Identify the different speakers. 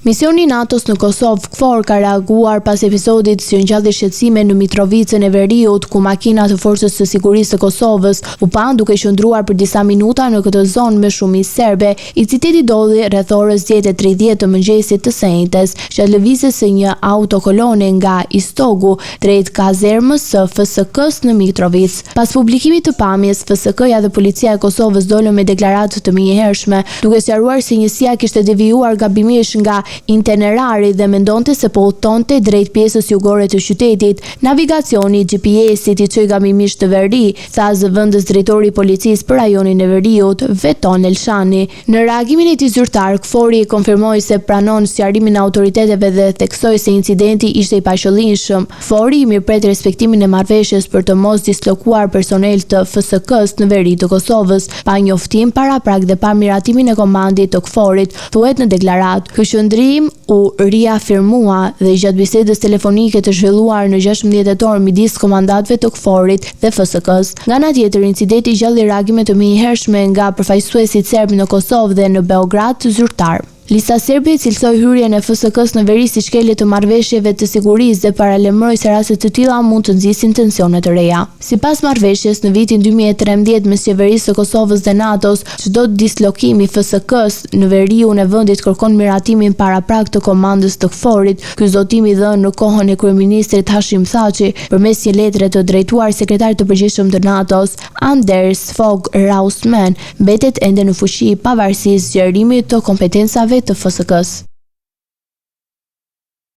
Speaker 1: Misioni i NATO-s në Kosovë KFOR ka reaguar pas episodit që ngjalli shqetësime në Mitrovicën e Veriut, ku makina të Forcës së Sigurisë së Kosovës u pan duke qëndruar për disa minuta në këtë zonë me shumicë serbe. Incidenti ndodhi rreth orës 10:30 të mëngjesit të shenjtes, që lëvizej së një autokolone nga Istogu drejt kazermës së FSK-s në Mitrovic. Pas publikimit të pamjes, FSK-ja dhe policia e Kosovës dolën me deklaratë të menjëhershme, duke sqaruar se njësia kishte devijuar gabimisht nga itinerari dhe mendonte se po udhtonte drejt pjesës jugore të qytetit. Navigacioni GPS-it i çoi gabimisht të Veri, tha zëvendës drejtori i policisë për rajonin e Veriut, Veton Elshani. Në reagimin e tij zyrtar, KFOR-i konfirmoi se pranon sqarimin e autoriteteve dhe theksoi se incidenti ishte i paqëllimshëm. KFOR-i mirëpret respektimin e marrëveshjes për të mos dislokuar personel të FSK-s në Veri të Kosovës, pa njoftim paraprak dhe pa miratimin e komandit të KFOR-it, thuhet në deklaratë. Ky qëndrim u riafirmua dhe gjatë bisedës telefonike të zhvilluar në 16 tetor midis komandantëve të KFOR-it dhe FSK-s. Nga ana tjetër, incidenti gjalli reagime të menjëhershme nga përfaqësuesit serb në Kosovë dhe në Beograd zyrtar. Lista serbe cilësoi hyrjen e FSK-s në Veri si shkelje të marrëveshjeve të sigurisë dhe paralajmëroi se raste të tilla mund të nxisin tensione të reja. Sipas marrëveshjes në vitin 2013 mes qeverisë së Kosovës dhe NATO-s, çdo dislokim i FSK-s në veriun e vendit kërkon miratimin paraprak të komandës të KFOR-it. Ky zotim i dhënë në kohën e kryeministrit Hashim Thaçi përmes një letre të drejtuar sekretarit të përgjithshëm të NATO-s, Anders Fogh Rasmussen, mbetet ende në fuqi pavarësisht zgjerimit të kompetencave të FSK-s.